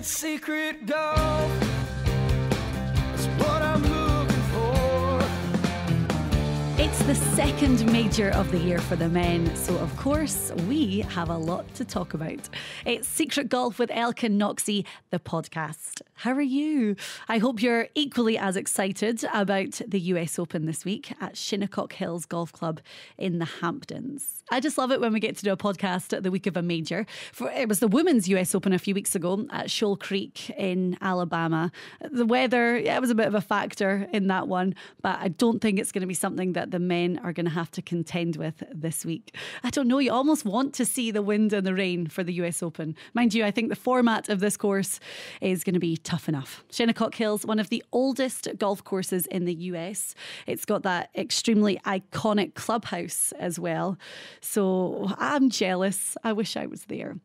That secret golf is what I'm looking for. It's the second major of the year for the men, so of course we have a lot to talk about. It's Secret Golf with Elkin Knoxy, the podcast. How are you? I hope you're equally as excited about the US Open this week at Shinnecock Hills Golf Club in the Hamptons. I just love it when we get to do a podcast the week of a major. It was the Women's US Open a few weeks ago at Shoal Creek in Alabama. The weather, it was a bit of a factor in that one, but I don't think it's going to be something that the men are going to have to contend with this week. I don't know, you almost want to see the wind and the rain for the US Open. Mind you, I think the format of this course is going to be tough enough. Shinnecock Hills, one of the oldest golf courses in the US. It's got that extremely iconic clubhouse as well. So I'm jealous. I wish I was there.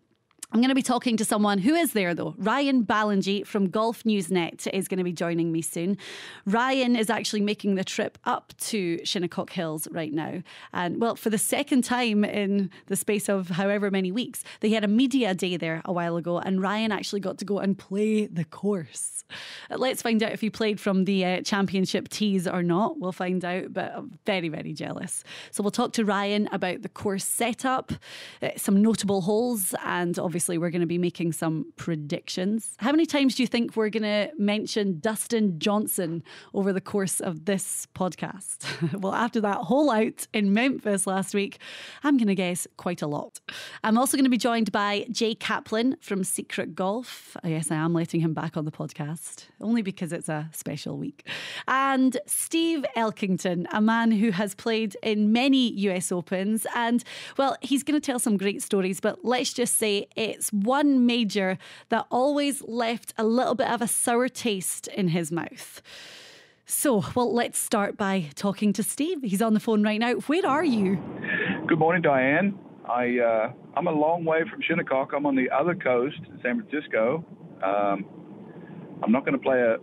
I'm going to be talking to someone who is there though. Ryan Ballingy from Golf Newsnet is going to be joining me soon. Ryan is actually making the trip up to Shinnecock Hills right now. And well, for the second time in the space of however many weeks, they had a media day there a while ago and Ryan actually got to go and play the course. Let's find out if he played from the championship tees or not. We'll find out, but I'm very, very jealous. So we'll talk to Ryan about the course setup, some notable holes, and obviously we're going to be making some predictions. How many times do you think we're going to mention Dustin Johnson over the course of this podcast? Well, after that hole out in Memphis last week, I'm going to guess quite a lot. I'm also going to be joined by Jay Kaplan from Secret Golf. Yes, I am letting him back on the podcast, only because it's a special week. And Steve Elkington, a man who has played in many US Opens. And, well, he's going to tell some great stories, but let's just say it's one major that always left a little bit of a sour taste in his mouth. So, well, let's start by talking to Steve. He's on the phone right now. Where are you? Good morning, Diane. I'm a long way from Shinnecock. I'm on the other coast, San Francisco. I'm not going to play a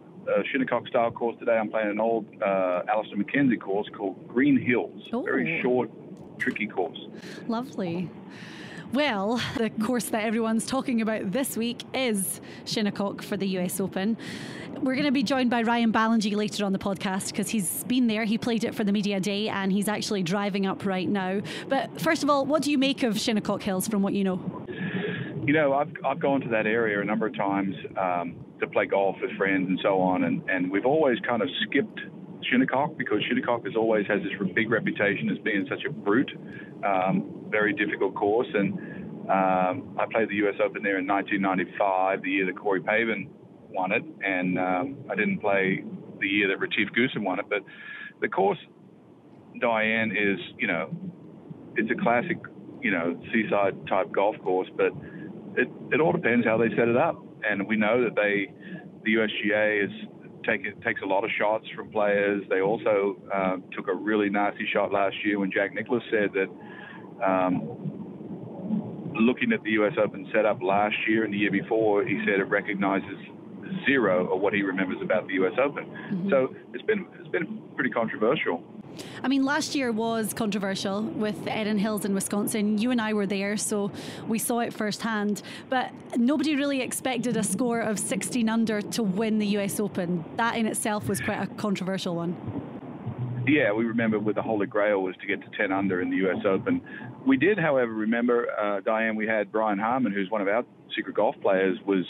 Shinnecock-style course today. I'm playing an old Alistair McKenzie course called Green Hills. Oh. Very short, tricky course. Lovely. Well, the course that everyone's talking about this week is Shinnecock for the US Open. We're going to be joined by Ryan Ballingy later on the podcast because he's been there. He played it for the media day and he's actually driving up right now. But first of all, what do you make of Shinnecock Hills from what you know? You know, I've gone to that area a number of times to play golf with friends and so on, and we've always kind of skipped Shinnecock because Shinnecock always has this big reputation as being such a brute, very difficult course. And I played the US Open there in 1995, the year that Corey Pavin won it, and I didn't play the year that Retief Goosen won it. But the course, Diane, is, you know, it's a classic, you know, seaside type golf course, but it all depends how they set it up. And we know that the USGA takes a lot of shots from players. They also took a really nasty shot last year when Jack Nicklaus said that looking at the US Open setup last year and the year before, he said it recognizes zero of what he remembers about the US Open. Mm-hmm. So it's been pretty controversial. I mean, last year was controversial with Erin Hills in Wisconsin. You and I were there, so we saw it firsthand. But nobody really expected a score of 16 under to win the US Open. That in itself was quite a controversial one. Yeah, we remember with the Holy Grail was to get to 10 under in the US Open. We did, however, remember, Diane, we had Brian Harmon, who's one of our Secret Golf players, was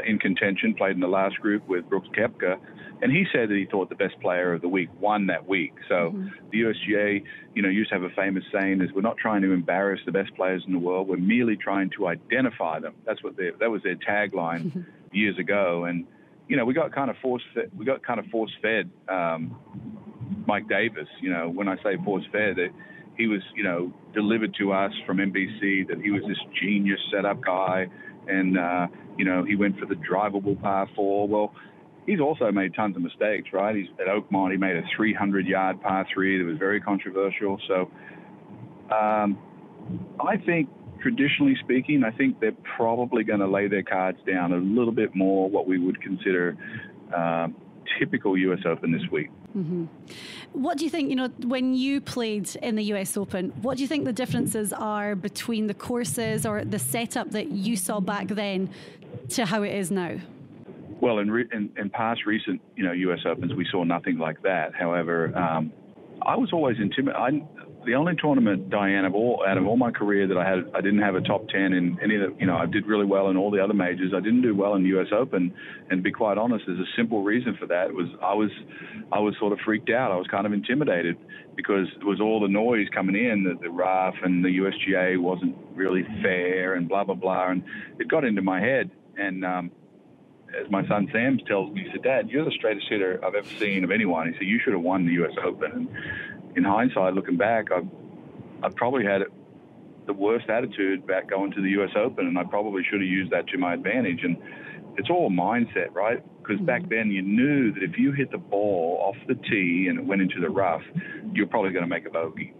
in contention, played in the last group with Brooks Koepka. And he said that he thought the best player of the week won that week. So the USGA, you know, used to have a famous saying is we're not trying to embarrass the best players in the world. We're merely trying to identify them. That was their tagline years ago. And, you know, we got kind of force-fed Mike Davis. You know, when I say force-fed, he was, you know, delivered to us from NBC that he was this genius setup guy. And, you know, he went for the drivable par 4. Well, he's also made tons of mistakes, right? He's at Oakmont. He made a 300-yard par 3 that was very controversial. So I think, traditionally speaking, I think they're probably going to lay their cards down a little bit more what we would consider typical US Open this week. Mm-hmm. What do you think, you know, when you played in the US Open, what do you think the differences are between the courses or the setup that you saw back then to how it is now? Well, in past recent, U.S. Opens, we saw nothing like that. However, I was always intimidated. The only tournament, Diane, out of all my career that I didn't have a top 10 in any of the, I did really well in all the other majors. I didn't do well in the U.S. Open, and to be quite honest, there's a simple reason for that. I was sort of freaked out. I was kind of intimidated because it was all the noise coming in, the rough and the USGA wasn't really fair and blah, blah, blah, and it got into my head. And as my son Sam tells me, he said, "Dad, you're the straightest hitter I've ever seen of anyone." He said, "You should have won the U.S. Open." And in hindsight, looking back, I've probably had the worst attitude about going to the U.S. Open, and I probably should have used that to my advantage. And it's all mindset, right? Because back then you knew that if you hit the ball off the tee and it went into the rough, you're probably going to make a bogey.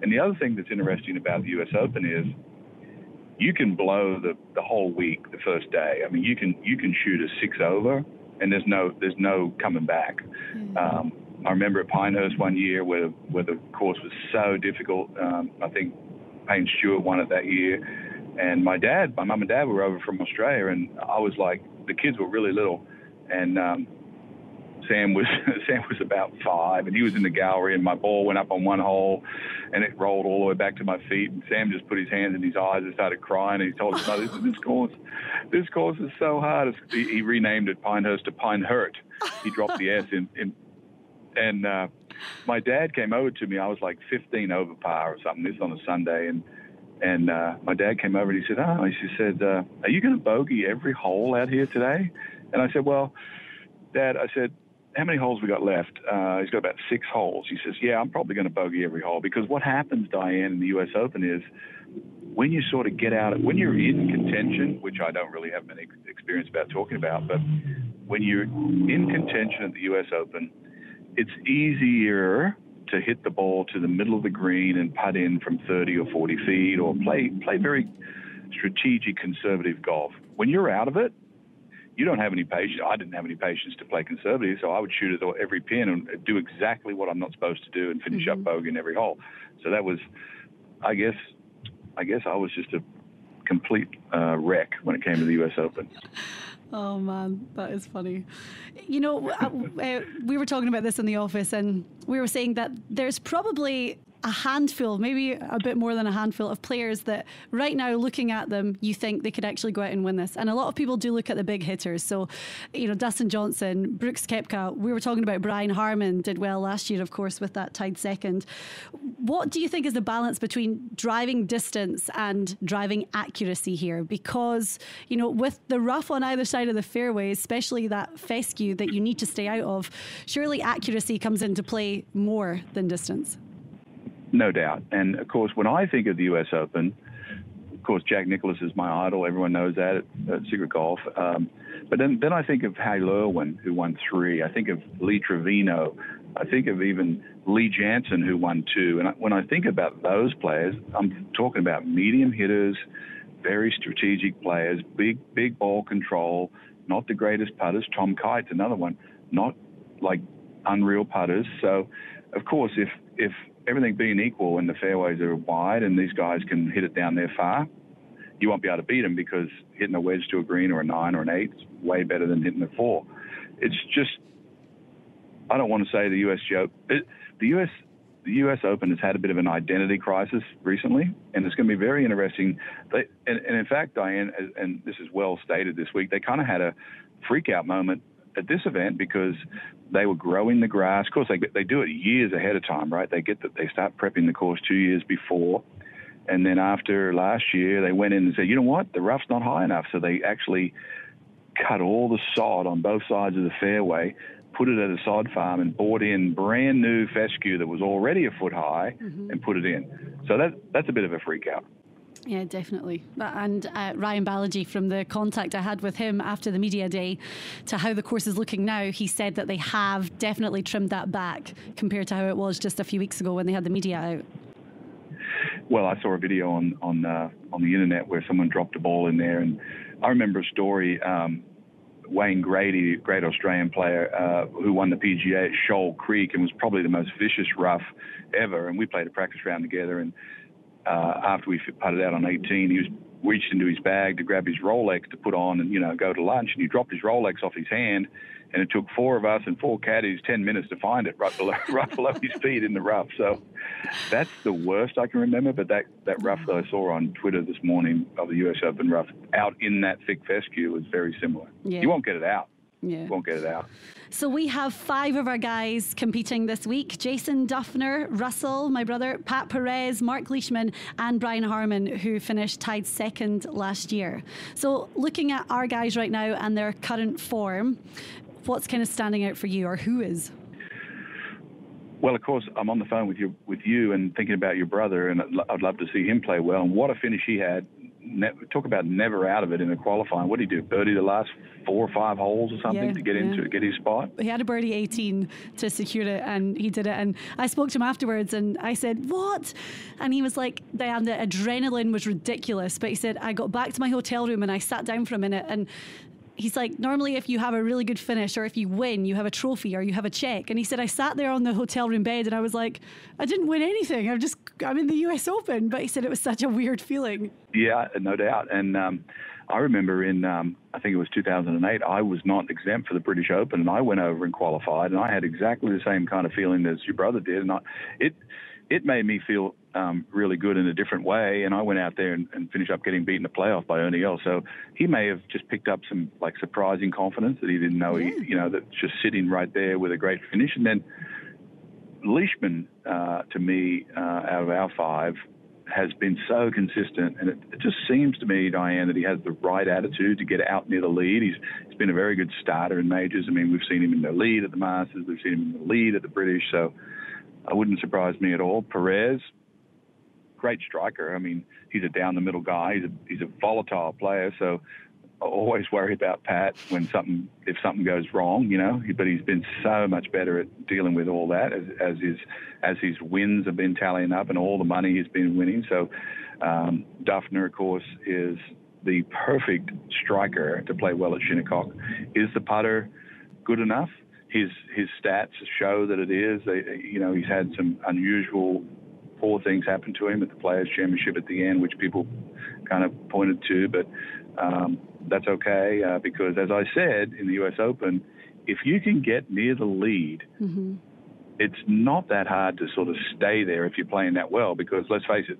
And the other thing that's interesting about the U.S. Open is you can blow the whole week the first day. I mean, you can shoot a 6 over, and there's no coming back. I remember at Pinehurst one year where the course was so difficult. I think Payne Stewart won it that year, and my mum and dad were over from Australia, and I was like, the kids were really little, and Sam was about 5, and he was in the gallery, and my ball went up on one hole, and it rolled all the way back to my feet, and Sam just put his hands in his eyes and started crying, and he told his mother, this course is so hard. He renamed it Pinehurst to Pinehurt. He dropped the S in. And my dad came over to me. I was like 15 over par or something. This was on a Sunday, and my dad came over and he said, "Are you going to bogey every hole out here today?" And I said, "Well, Dad," I said, "how many holes we got left?" He's got about 6 holes. He says, "Yeah, I'm probably going to bogey every hole," because what happens, Diane, in the U.S. Open is when you sort of get out, when you're in contention, which I don't really have any experience about talking about, but when you're in contention at the U.S. Open, it's easier to hit the ball to the middle of the green and putt in from 30 or 40 feet or play very strategic, conservative golf. When you're out of it, you don't have any patience. I didn't have any patience to play conservative, so I would shoot at every pin and do exactly what I'm not supposed to do and finish up bogey in every hole. So that was, I guess I was just a complete wreck when it came to the U.S. Open. Oh, man, that is funny. We were talking about this in the office, and we were saying that there's probably a handful, maybe a bit more than a handful of players that right now, looking at them, you think they could actually go out and win this. And a lot of people do look at the big hitters. So, Dustin Johnson, Brooks Koepka, we were talking about Brian Harman did well last year, of course, with that tied second. What do you think is the balance between driving distance and driving accuracy here? Because, with the rough on either side of the fairway, especially that fescue that you need to stay out of, surely accuracy comes into play more than distance. No doubt. And, of course, when I think of the U.S. Open, of course, Jack Nicklaus is my idol. Everyone knows that at Secret Golf. But then I think of Hale Irwin, who won 3. I think of Lee Trevino. I think of even Lee Jansen, who won 2. And when I think about those players, I'm talking about medium hitters, very strategic players, big ball control, not the greatest putters. Tom Kite's another one, not like unreal putters. So, of course, if everything being equal and the fairways are wide and these guys can hit it down there far, you won't be able to beat them, because hitting a wedge to a green or a 9 or an 8 is way better than hitting a 4. It's just, I don't want to say the U.S. Open has had a bit of an identity crisis recently, and it's going to be very interesting. And in fact, Diane, and this is well stated this week, they kind of had a freak-out moment at this event because they were growing the grass. Of course, they do it years ahead of time, right? They start prepping the course 2 years before. And then after last year, they went in and said, you know what, the rough's not high enough. So they actually cut all the sod on both sides of the fairway, put it at a sod farm, and bought in brand new fescue that was already a foot high and put it in. So that's a bit of a freak out. Yeah, definitely. And Ryan Balaji, from the contact I had with him after the media day to how the course is looking now, he said that they have definitely trimmed that back compared to how it was just a few weeks ago when they had the media out. Well, I saw a video on the internet where someone dropped a ball in there, and I remember a story. Wayne Grady, great Australian player, who won the PGA at Shoal Creek and was probably the most vicious rough ever. And we played a practice round together, and after we putted out on 18, he was reached into his bag to grab his Rolex to put on and, go to lunch, and he dropped his Rolex off his hand, and it took 4 of us and 4 caddies 10 minutes to find it right below his feet in the rough. So that's the worst I can remember. But that rough that I saw on Twitter this morning of the US Open rough out in that thick fescue was very similar. Yeah. You won't get it out. Yeah. You won't get it out. So we have 5 of our guys competing this week. Jason Duffner, Russell, my brother, Pat Perez, Mark Leishman and Brian Harman, who finished tied second last year. So looking at our guys right now and their current form, what's kind of standing out for you, or who is? Well, of course, I'm on the phone with you and thinking about your brother, and I'd love to see him play well. And what a finish he had. Talk about never out of it in the qualifying. What did he do? Birdie the last 4 or 5 holes or something to get his spot? He had a birdie 18 to secure it, and he did it. And I spoke to him afterwards, and I said, "What?" And he was like, the adrenaline was ridiculous. But he said, "I got back to my hotel room and I sat down for a minute." And he's like, normally if you have a really good finish or if you win, you have a trophy or you have a check. And he said, I sat there on the hotel room bed and I was like, I didn't win anything. I'm in the US Open. But he said it was such a weird feeling. Yeah, no doubt. And I remember in, I think it was 2008, I was not exempt for the British Open, and I went over and qualified, and I had exactly the same kind of feeling as your brother did. And it made me feel really good in a different way. And I went out there and finished up getting beaten in the playoff by Ernie Els. So he may have just picked up some surprising confidence that he didn't know. Yeah. That's just sitting right there with a great finish. And then Leishman, to me, out of our 5, has been so consistent. And it just seems to me, Diane, that he has the right attitude to get out near the lead. He's been a very good starter in majors. I mean, we've seen him in the lead at the Masters. We've seen him in the lead at the British. So it wouldn't surprise me at all. Perez, great striker. I mean, he's a down-the-middle guy. He's a volatile player, so I always worry about Pat if something goes wrong, But he's been so much better at dealing with all that as his wins have been tallying up and all the money he's been winning. So Duffner, of course, is the perfect striker to play well at Shinnecock. Is the putter good enough? His stats show that it is. He's had some unusual poor things happen to him at the Players' Championship at the end, which people kind of pointed to, but that's okay because, as I said, in the US Open, if you can get near the lead, mm-hmm. it's not that hard to sort of stay there if you're playing that well, because let's face it,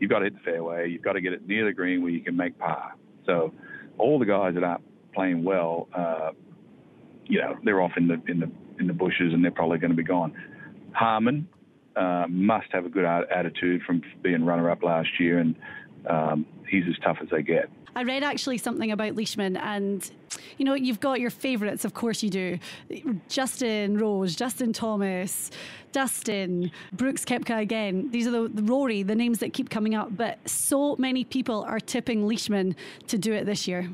you've got to hit the fairway, you've got to get it near the green where you can make par. So all the guys that aren't playing well, they're off in the bushes and they're probably going to be gone. Harman must have a good attitude from being runner-up last year, and he's as tough as they get. I read actually something about Leishman, and you've got your favourites, of course you do. Justin Rose, Justin Thomas, Dustin, Brooks Koepka again. These are the Rory, the names that keep coming up, but so many people are tipping Leishman to do it this year.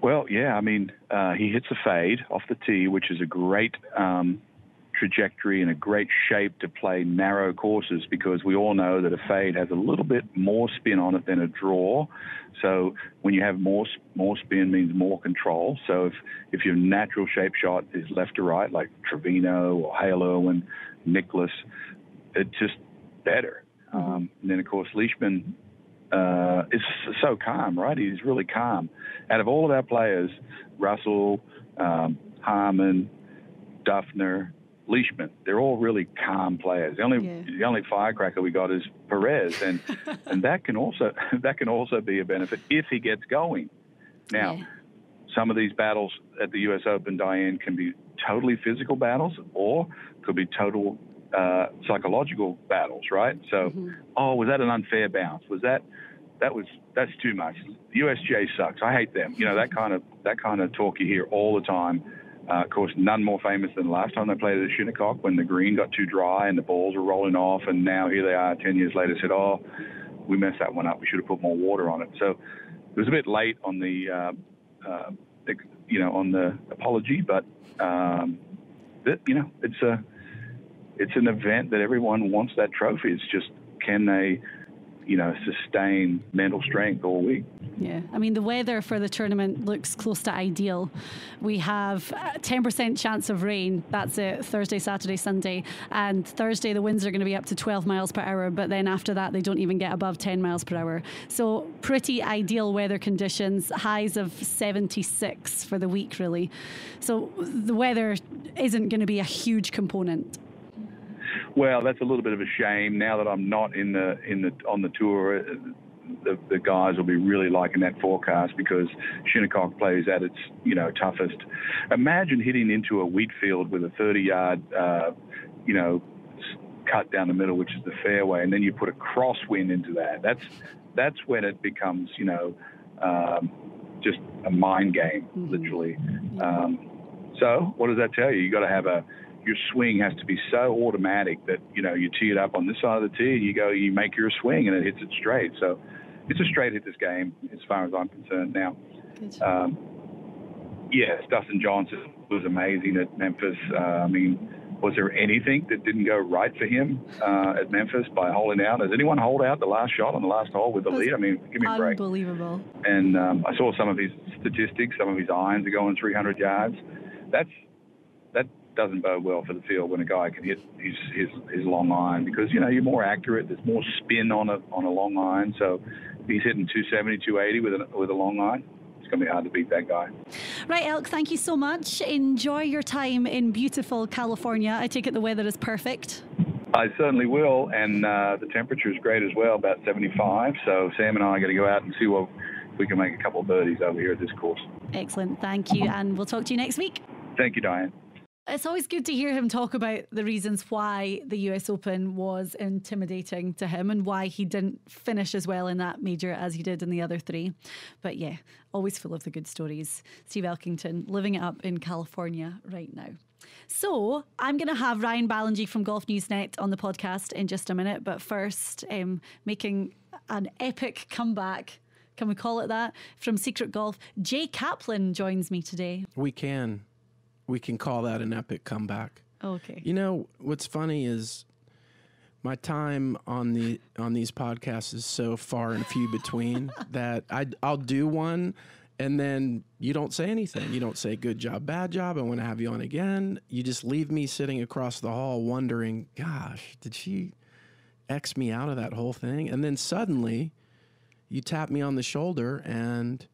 Well, yeah, I mean, he hits a fade off the tee, which is a great trajectory and a great shape to play narrow courses, because we all know that a fade has a little bit more spin on it than a draw. So when you have more spin means more control. So if your natural shape shot is left to right, like Trevino or Hale Irwin, Nicklaus, it's just better. And then, of course, Leishman is so calm, right? He's really calm. Out of all of our players, Russell, Harman, Duffner, Leishman, they're all really calm players. The only firecracker we got is Perez, and that can also be a benefit if he gets going. Now, some of these battles at the U.S. Open, Diane, can be totally physical battles, or could be total psychological battles, right? So, was that an unfair bounce? That's too much. The USGA sucks. I hate them. That kind of talk you hear all the time. Of course, none more famous than the last time they played at Shinnecock, when the green got too dry and the balls were rolling off, and now here they are 10 years later said, we messed that one up. We should have put more water on it. So it was a bit late on the on the apology, but it's an event that everyone wants that trophy. It's just, can they sustain mental strength all week? Yeah, I mean, the weather for the tournament looks close to ideal. We have a 10% chance of rain. That's it, Thursday, Saturday, Sunday. And Thursday, the winds are going to be up to 12 miles per hour. But then after that, they don't even get above 10 miles per hour. So pretty ideal weather conditions, highs of 76 for the week, really. So the weather isn't going to be a huge component. Well, that's a little bit of a shame. Now that I'm not on the tour, the guys will be really liking that forecast because Shinnecock plays at its toughest. Imagine hitting into a wheat field with a 30-yard cut down the middle, which is the fairway, and then you put a crosswind into that. That's when it becomes just a mind game, literally. So what does that tell you? You got to have your swing has to be so automatic that you tee it up on this side of the tee, you make your swing and it hits it straight. So it's a straight hit, this game, as far as I'm concerned. Now, yes, Dustin Johnson was amazing at Memphis. I mean, was there anything that didn't go right for him at Memphis by holding out? Has anyone hold out the last shot on the last hole with the lead? I mean, give me a break. Unbelievable. And I saw some of his statistics. Some of his irons are going 300 yards. That doesn't bode well for the field when a guy can hit his long iron because, you're more accurate. There's more spin on a long iron. So if he's hitting 270, 280 with a long iron, it's going to be hard to beat that guy. Right, Elk, thank you so much. Enjoy your time in beautiful California. I take it the weather is perfect. I certainly will. And the temperature is great as well, about 75. So Sam and I are going to go out and see if we can make a couple of birdies over here at this course. Excellent. Thank you. And we'll talk to you next week. Thank you, Diane. It's always good to hear him talk about the reasons why the US Open was intimidating to him and why he didn't finish as well in that major as he did in the other three. But yeah, always full of the good stories. Steve Elkington living it up in California right now. So I'm going to have Ryan Ballingy from Golf Newsnet on the podcast in just a minute. But first, making an epic comeback, can we call it that, from Secret Golf, Jay Kaplan joins me today. We can call that an epic comeback. Okay. What's funny is my time on these podcasts is so far and few between that I'll do one and then you don't say anything. You don't say good job, bad job. I want to have you on again. You just leave me sitting across the hall wondering, gosh, did she X me out of that whole thing? And then suddenly you tap me on the shoulder and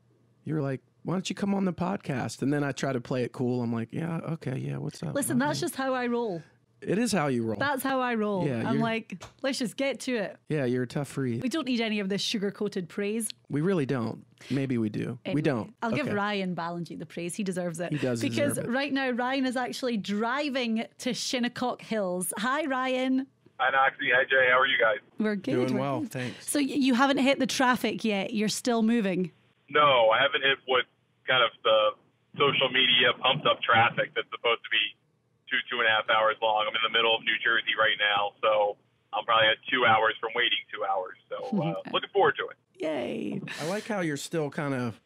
you're like, why don't you come on the podcast? And then I try to play it cool. I'm like, yeah, okay, yeah, what's up? Listen, that's just how I roll. It is how you roll. That's how I roll. Yeah, I'm like, let's just get to it. Yeah, you're a tough read. We don't need any of this sugar-coated praise. We really don't. Maybe we do. Anyway, we don't. I'll give Ryan Ballingy the praise. He deserves it. He does because deserve it. Right now, Ryan is actually driving to Shinnecock Hills. Hi, Ryan. Hi, Knoxy. Hi, Jay. How are you guys? We're good. Doing we're well, good. thanks. So you haven't hit the traffic yet. You're still moving. No, I haven't hit what kind of the social media pumped up traffic that's supposed to be 2.5 hours long. I'm in the middle of New Jersey right now, so I'm probably at 2 hours from waiting 2 hours. So looking forward to it. Yay. I like how you're still kind of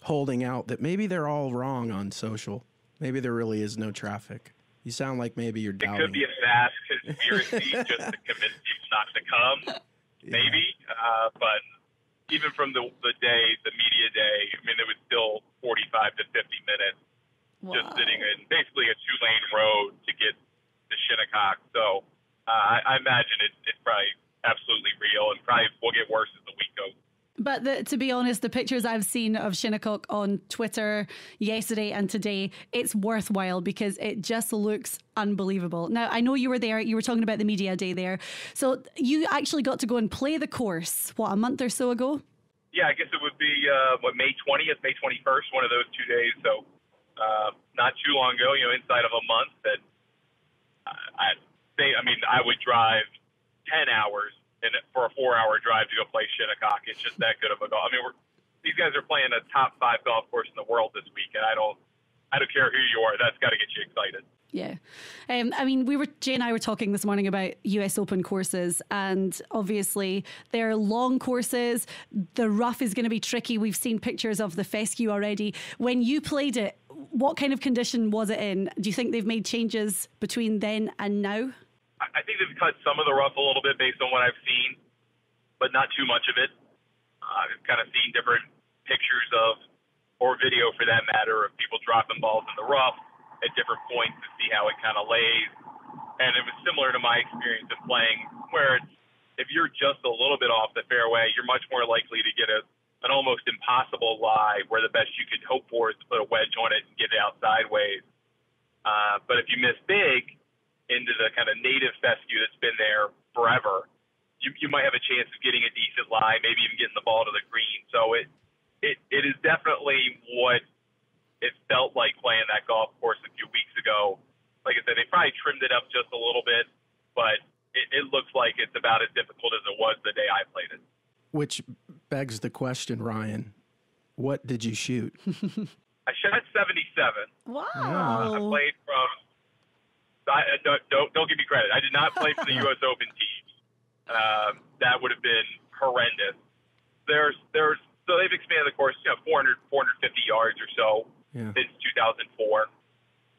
holding out that maybe they're all wrong on social. Maybe there really is no traffic. You sound like maybe you're doubting. It could be a vast conspiracy just to convince you not to come, maybe. But even from the media day, I mean, it was still 45 to 50 minutes just sitting in basically a 2-lane road to get to Shinnecock. So I imagine it's probably absolutely real and probably will get worse as the week goes. But to be honest, the pictures I've seen of Shinnecock on Twitter yesterday and today, it's worthwhile because it just looks unbelievable. Now, I know you were there. You were talking about the media day there. So you actually got to go and play the course, a month or so ago? Yeah, I guess it would be, May 20th, May 21st, one of those 2 days. So not too long ago, inside of a month that I would drive 10 hours for a 4-hour drive to go play Shinnecock. It's just that good of a golf. I mean, these guys are playing a top 5 golf course in the world this week, and I don't care who you are. That's got to get you excited. Yeah. Jay and I were talking this morning about US Open courses, and obviously they're long courses. The rough is going to be tricky. We've seen pictures of the fescue already. When you played it, what kind of condition was it in? Do you think they've made changes between then and now? I think they've cut some of the rough a little bit based on what I've seen, but not too much of it. I've kind of seen different pictures of, or video for that matter, of people dropping balls in the rough at different points to see how it kind of lays. And it was similar to my experience of playing, where if you're just a little bit off the fairway, you're much more likely to get an almost impossible lie where the best you could hope for is to put a wedge on it and get it out sideways. But if you miss big into the kind of native fescue that's been there forever, you might have a chance of getting a decent lie, maybe even getting the ball to the green. So it is definitely what it felt like playing that golf course a few weeks ago. Like I said, they probably trimmed it up just a little bit, but it looks like it's about as difficult as it was the day I played it. Which begs the question, Ryan, what did you shoot? I shot 77. Wow. I played from. Don't give me credit. I did not play for the U.S. Open team. That would have been horrendous. So they've expanded the course, 450 yards or so since 2004.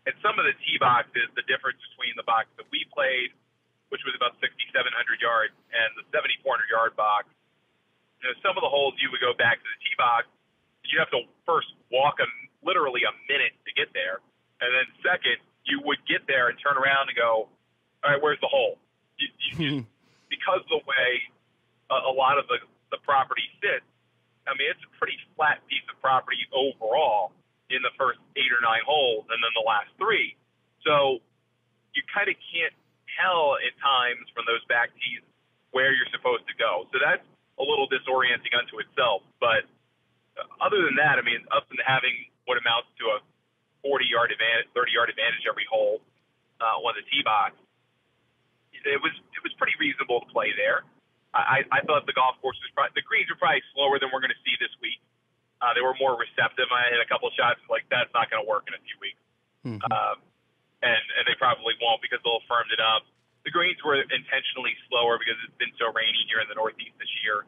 And some of the tee boxes, the difference between the box that we played, which was about 6,700 yards, and the 7,400 yard box, some of the holes you would go back to the tee box, you have to first walk literally a minute to get there, and then second, you would get there and turn around and go, all right, where's the hole? Because of the way a lot of the property sits, I mean, it's a pretty flat piece of property overall in the first 8 or 9 holes and then the last 3. So you kind of can't tell at times from those back tees where you're supposed to go. So that's a little disorienting unto itself. But other than that, I mean, up to having what amounts to a 40-yard advantage, 30-yard advantage every hole on the tee box, it was pretty reasonable to play there. I thought the golf course the greens were probably slower than we're going to see this week. They were more receptive. I hit a couple of shots like that's not going to work in a few weeks, and they probably won't because they'll have firmed it up. The greens were intentionally slower because it's been so rainy here in the Northeast this year,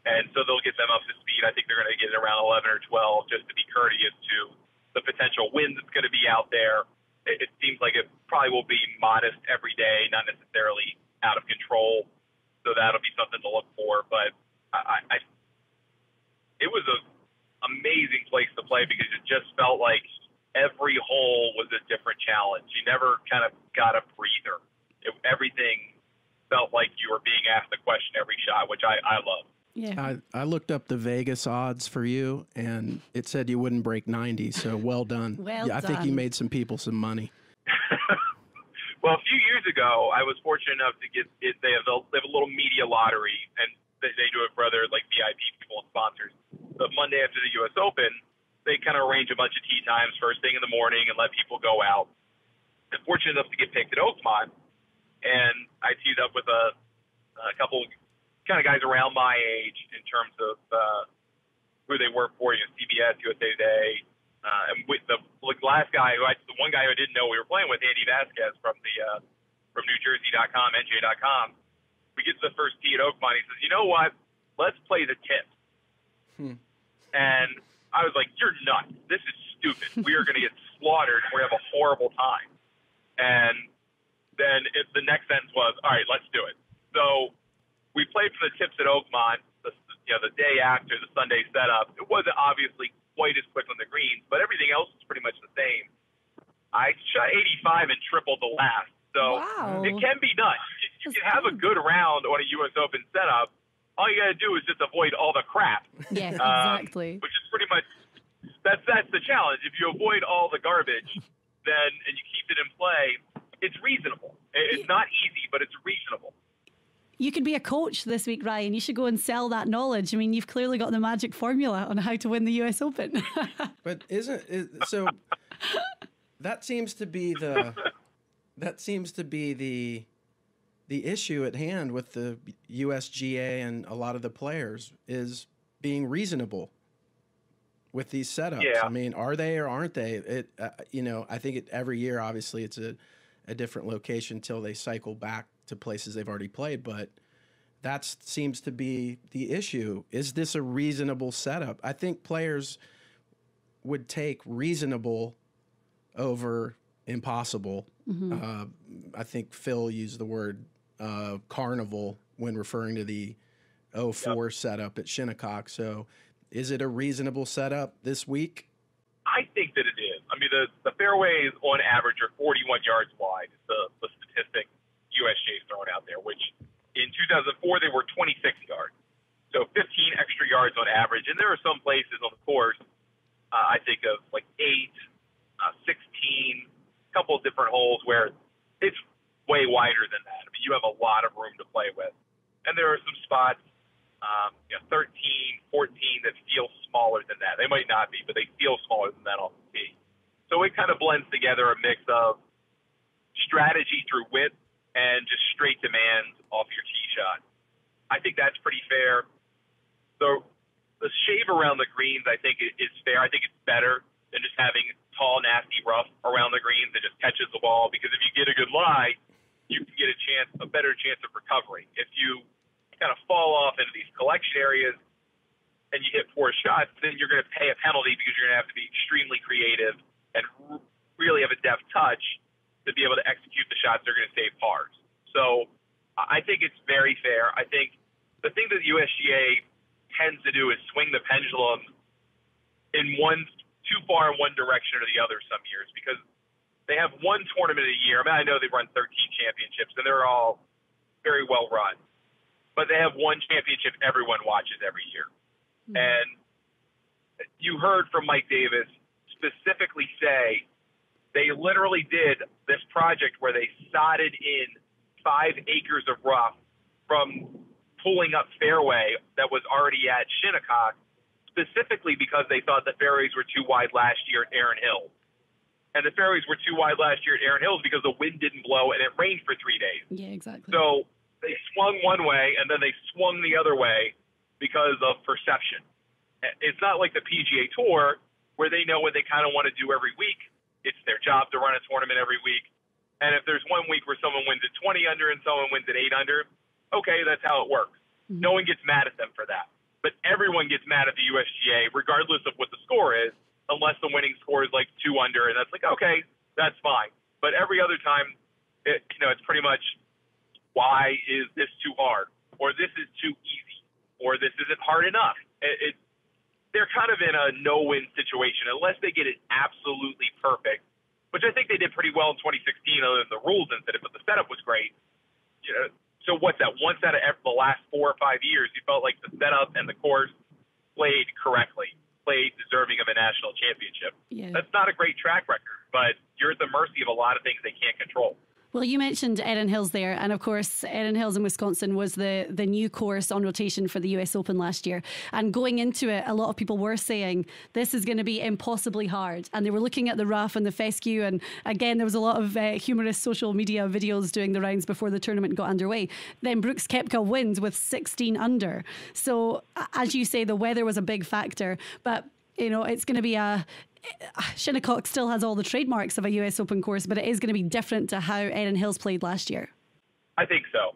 and so they'll get them up to speed. I think they're going to get it around 11 or 12 just to be courteous to the potential wind that's going to be out there. It seems like it probably will be modest every day, not necessarily out of control. So that'll be something to look for. But it was an amazing place to play because it just felt like every hole was a different challenge. You never kind of got a breather. Everything felt like you were being asked a question every shot, which I love. Yeah. I looked up the Vegas odds for you, and it said you wouldn't break 90, so well done. I think you made some people some money. Well, a few years ago, I was fortunate enough to get it. They have a little media lottery, and they do it for other like VIP people and sponsors. The Monday after the U.S. Open, they kind of arrange a bunch of tee times first thing in the morning and let people go out. I'm fortunate enough to get picked at Oakmont, and I teed up with a couple kind of guys around my age in terms of who they work for, CBS, USA Today. And with the last guy, the one guy who I didn't know we were playing with, Andy Vasquez from NewJersey.com, NJ.com. We get to the first tee at Oakmont. He says, "You know what? Let's play the tips." And I was like, "You're nuts. This is stupid. We are going to get slaughtered. We're going to have a horrible time." And then the next sentence was, "All right, let's do it." So we played for the tips at Oakmont. The day after the Sunday setup, it wasn't obviously quite as quick on the greens, but everything else was pretty much the same. I shot 85 and tripled the last, so it can be done. You can have a good round on a U.S. Open setup. All you got to do is just avoid all the crap. Yeah, exactly. Which is pretty much that's the challenge. If you avoid all the garbage, and you keep it in play, it's reasonable. It's not easy, but it's reasonable. You could be a coach this week, Ryan. You should go and sell that knowledge. I mean, you've clearly got the magic formula on how to win the US Open. But so that seems to be the issue at hand with the USGA and a lot of the players is being reasonable with these setups. Yeah. I mean, are they or aren't they? I think every year, obviously, it's a different location till they cycle back to places they've already played, but that seems to be the issue. Is this a reasonable setup? I think players would take reasonable over impossible. I think Phil used the word carnival when referring to the 04 setup at Shinnecock. So Is it a reasonable setup this week? I think that it is. I mean, the fairways on average are 41 yards wide. The statistic USGA is throwing out there, which in 2004 they were 26 yards. So 15 extra yards on average. And there are some places on the course, I think of like 8, 16, a couple of different holes where it's way wider than that. I mean, you have a lot of room to play with. And there are some spots, 13, 14 that feel smaller than that. They might not be, but they feel smaller than that off the tee. So it kind of blends together a mix of strategy through width and just straight demands off your tee shot. I think that's pretty fair. The shave around the greens, I think, is fair. I think it's better than just having tall, nasty rough around the greens that just catches the ball, because if you get a good lie, you can get a better chance of recovery. If you kind of fall off into these collection areas and you hit poor shots, then you're going to pay a penalty because you're going to have to be extremely creative and really have a deft touch to be able to execute the shots that are going to save pars. So I think it's very fair. I think the thing that the USGA tends to do is swing the pendulum in too far in one direction or the other some years, because they have one tournament a year. I mean, I know they run 13 championships and they're all very well run, but they have one championship everyone watches every year. Mm-hmm. And you heard from Mike Davis specifically say they literally did this project where they sodded in 5 acres of rough from pulling up fairway that was already at Shinnecock, specifically because they thought the fairways were too wide last year at Erin Hills. And the fairways were too wide last year at Erin Hills because the wind didn't blow and it rained for 3 days. Yeah, exactly. So they swung one way and then they swung the other way because of perception. It's not like the PGA Tour where they know what they kind of want to do every week. It's their job to run a tournament every week. And if there's one week where someone wins at 20 under and someone wins at 8 under, okay, that's how it works. Mm-hmm. No one gets mad at them for that. But everyone gets mad at the USGA, regardless of what the score is, unless the winning score is like 2 under, and that's like, okay, that's fine. But every other time, it's pretty much, why is this too hard? Or this is too easy? Or this isn't hard enough? They're kind of in a no-win situation unless they get it absolutely perfect, which I think they did pretty well in 2016, other than the rules incident, but the setup was great. So what's that? Once out of the last 4 or 5 years, you felt like the setup and the course played correctly, played deserving of a national championship. Yeah. That's not a great track record, but you're at the mercy of a lot of things they can't control. Well, you mentioned Erin Hills there, and of course, Erin Hills in Wisconsin was the new course on rotation for the US Open last year. And going into it, a lot of people were saying this is going to be impossibly hard. And they were looking at the rough and the fescue. And again, there was a lot of humorous social media videos doing the rounds before the tournament got underway. Then Brooks Koepka wins with 16 under. So, as you say, the weather was a big factor. But, it's going to be Shinnecock still has all the trademarks of a US Open course, but it is going to be different to how Erin Hills played last year. I think so.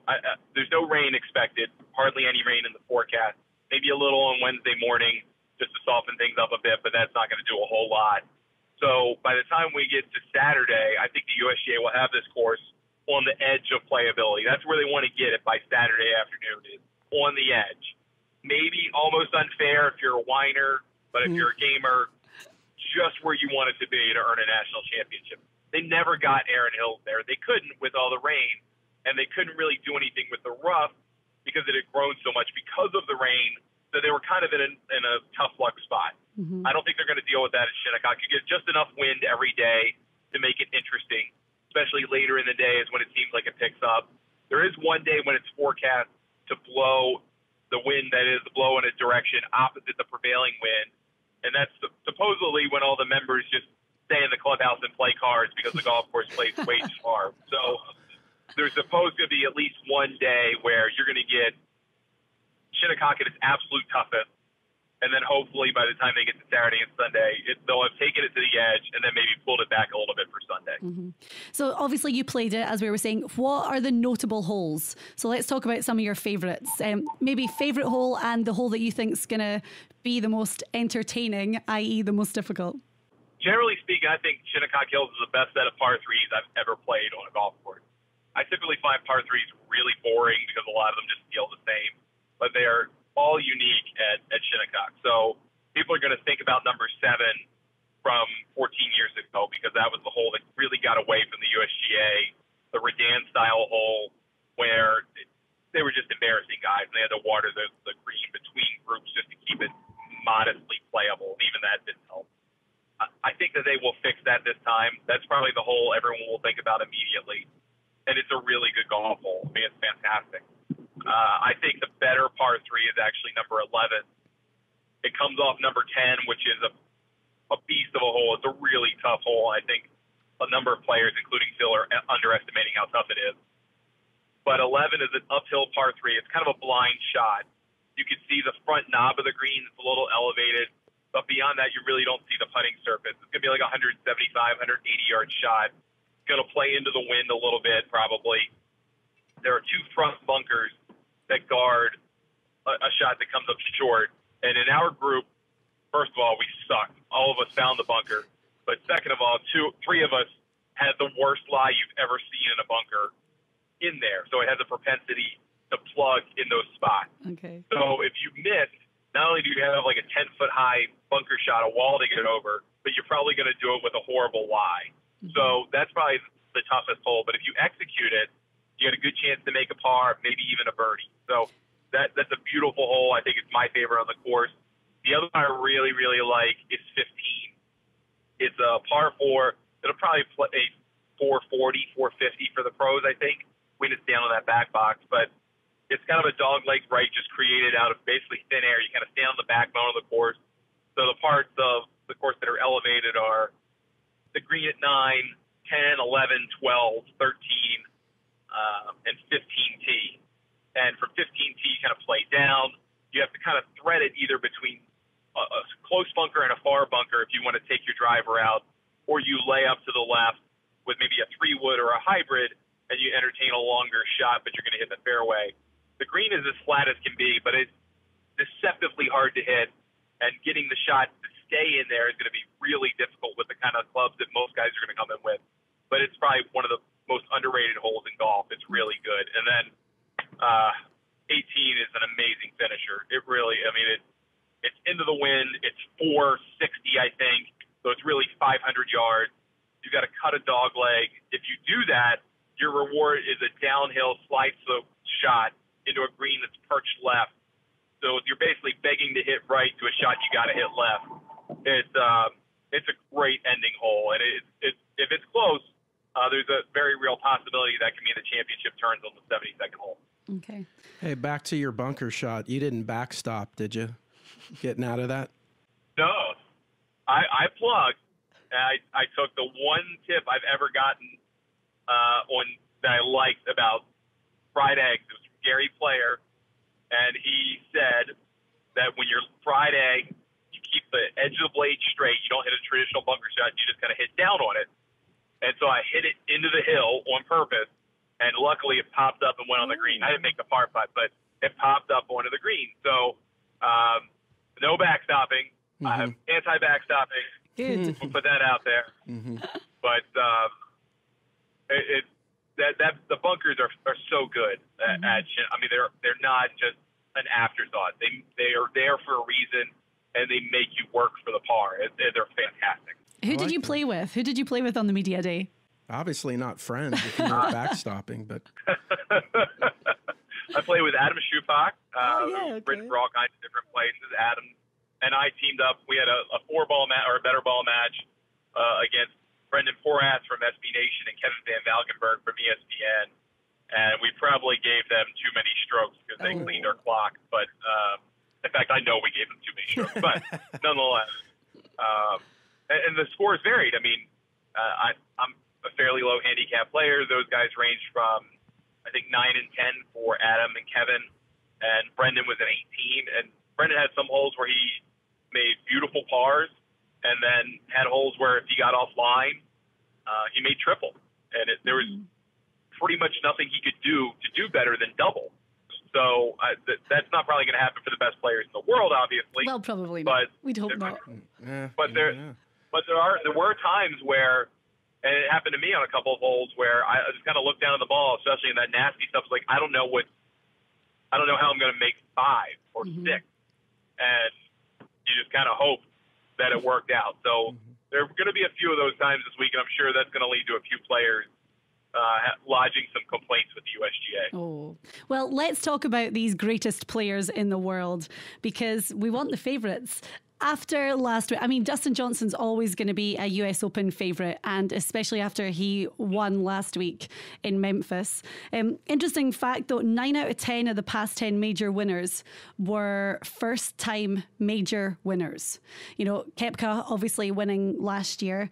There's no rain expected, hardly any rain in the forecast. Maybe a little on Wednesday morning just to soften things up a bit, but that's not going to do a whole lot. So by the time we get to Saturday, I think the USGA will have this course on the edge of playability. That's where they want to get it by Saturday afternoon, is on the edge. Maybe almost unfair if you're a whiner, but if you're a gamer, just where you want it to be to earn a national championship. They never got Erin Hills there. They couldn't with all the rain, and they couldn't really do anything with the rough because it had grown so much because of the rain that they were kind of in a tough luck spot. Mm-hmm. I don't think they're going to deal with that at Shinnecock. You get just enough wind every day to make it interesting, especially later in the day is when it seems like it picks up. There is one day when it's forecast to blow the wind that is blow in a direction opposite the prevailing wind. And that's supposedly when all the members just stay in the clubhouse and play cards because the golf course plays way too far. So there's supposed to be at least one day where you're going to get Shinnecock at its absolute toughest. And then hopefully by the time they get to Saturday and Sunday, they'll have taken it to the edge and then maybe pulled it back a little bit for Sunday. Mm-hmm. So obviously you played it, as we were saying. What are the notable holes? So let's talk about some of your favourites. Maybe favourite hole and the hole that you think is going to be the most entertaining, i.e. the most difficult. Generally speaking, I think Shinnecock Hills is the best set of par threes I've ever played on a golf course. I typically find par threes really boring because a lot of them just feel the same, but they are all unique at Shinnecock. So modestly playable. Even that didn't help. I think that they will fix that this time. That's probably the hole everyone will think about immediately. And it's a really good golf hole. I mean, it's fantastic. I think the better par 3 is actually number 11. It comes off number 10, which is a beast of a hole. It's a really tough hole. I think a number of players, including Phil, are underestimating how tough it is. But 11 is an uphill par 3. It's kind of a blind shot. You can see the front knob of the green. It's a little elevated. But beyond that, you really don't see the putting surface. It's going to be like a 175, 180-yard shot. It's going to play into the wind a little bit, probably. There are 2 front bunkers that guard a shot that comes up short. And in our group, first of all, we sucked. All of us found the bunker. But second of all, 3 of us had the worst lie you've ever seen in a bunker in there. So it has a propensity to plug in those spots. Okay. So if you miss, not only do you have like a 10-foot-high bunker shot, a wall to get over, but you're probably going to do it with a horrible lie. Mm-hmm. So that's probably the toughest hole. But if you execute it, you got a good chance to make a par, maybe even a birdie. So that's a beautiful hole. I think it's my favorite on the course. The other one I really, really like is 15. It's a par 4. It'll probably play 440, 450 for the pros, I think, when it's down on that back box. But it's kind of a dog-leg right just created out of basically thin air. You kind of stand on the backbone of the course. So the parts of the course that are elevated are the green at 9, 10, 11, 12, 13, and 15T. And from 15T, you kind of play down. You have to kind of thread it either between a close bunker and a far bunker if you want to take your driver out, or you lay up to the left with maybe a 3-wood or a hybrid, and you entertain a longer shot, but you're going to hit the fairway. The green is as flat as can be, but it's deceptively hard to hit, and getting the shot to stay in there is going to be really difficult with the kind of clubs that most guys are going to come in with. But it's probably one of the most underrated holes in golf. It's really good. And then 18 is an amazing finisher. It really, I mean, it's into the wind. It's 460, I think, so it's really 500 yards. You've got to cut a dog leg. If you do that, your reward is a downhill slide slope shot into a green that's perched left. So you're basically begging to hit right to a shot you got to hit left. It's a great ending hole, and if it's close, there's a very real possibility that can mean the championship turns on the 72nd hole. Okay. Hey, back to your bunker shot. You didn't backstop, did you? Getting out of that? No, I plugged. I took the one tip I've ever gotten on that I liked about fried eggs. It was from Gary Player, and he said that when you're fried egg, you keep the edge of the blade straight. You don't hit a traditional bunker shot. You just kind of hit down on it. And so I hit it into the hill on purpose, and luckily it popped up and went on the green. I didn't make the par putt, but it popped up onto the green. So no backstopping. I'm anti-backstopping. Good. We'll put that out there. Mm-hmm. But the bunkers are so good. I mean, they're not just an afterthought. They are there for a reason, and they make you work for the par. They're fantastic. Who did you play with? Who did you play with on the media day? Obviously not friends if you're not backstopping, but I played with Adam Schupak, okay. written for all kinds of different places. Adam and I teamed up. We had a 4-ball match or a better ball match against Brendan Porath from SB Nation and Kevin Van Valkenburg from ESPN, and we probably gave them too many strokes because they cleaned our clock. But in fact, I know we gave them too many strokes. But nonetheless. And the scores varied. I mean, I'm a fairly low handicap player. Those guys ranged from, I think, 9 and 10 for Adam and Kevin, and Brendan was an 18. And Brendan had some holes where he made beautiful pars, and then had holes where if he got offline, he made triple. And there was pretty much nothing he could do to do better than double. So that's not probably going to happen for the best players in the world, obviously. Well, probably not. We'd hope not. But there were times where, and it happened to me on a couple of holes where I just kind of looked down at the ball, especially in that nasty stuff. It's like I don't know how I'm going to make 5 or 6, and you just kind of hope that it worked out. So there are going to be a few of those times this week, and I'm sure that's going to lead to a few players lodging some complaints with the USGA. Oh, well, let's talk about these greatest players in the world because we want the favourites. After last week, I mean, Dustin Johnson's always going to be a US Open favourite, and especially after he won last week in Memphis. Interesting fact, though, 9 out of 10 of the past 10 major winners were first-time major winners. You know, Koepka obviously winning last year.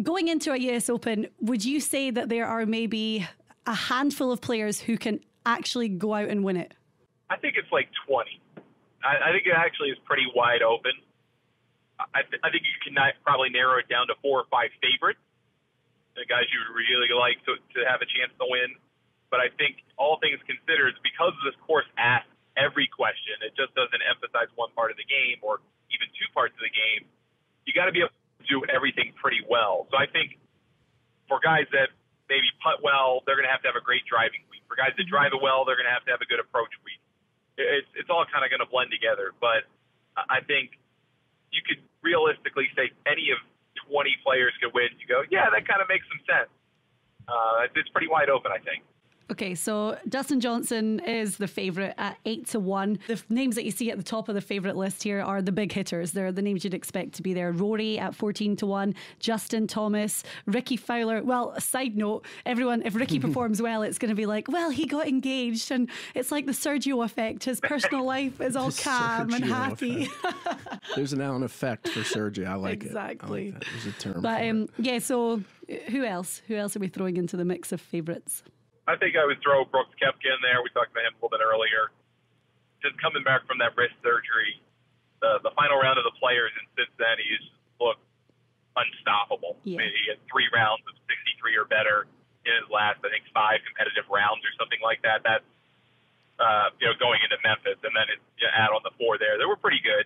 Going into a US Open, would you say that there are maybe a handful of players who can actually go out and win it? I think it's like 20. I think it actually is pretty wide open. I think you can probably narrow it down to 4 or 5 favorites, the guys you would really like to have a chance to win. But I think all things considered, because this course asks every question, it just doesn't emphasize one part of the game or even 2 parts of the game. You got to be able to do everything pretty well. So I think for guys that maybe putt well, they're going to have a great driving week. For guys that drive it well, they're going to have a good approach week. It's all kind of going to blend together. But I think you could realistically say any of 20 players could win. You go, yeah, that kind of makes some sense. It's pretty wide open, I think. Okay, so Dustin Johnson is the favourite at 8-1. The names that you see at the top of the favourite list here are the big hitters. They're the names you'd expect to be there. Rory at 14-1, Justin Thomas, Ricky Fowler. Well, a side note, everyone, if Ricky performs well, it's going to be like, well, he got engaged, and it's like the Sergio effect. His personal life is all calm and happy. There's an Allen effect for Sergio. I like it. Exactly. I like that. There's a term But for it. yeah, so who else? Who else are we throwing into the mix of favourites? I think I would throw Brooks Koepka in there. We talked about him a little bit earlier. Just coming back from that wrist surgery, the final round of the Players, and since then he's looked unstoppable. Yeah. I mean, he had 3 rounds of 63 or better in his last, I think, 5 competitive rounds or something like that. That's going into Memphis, and then add on the 4 there. They were pretty good.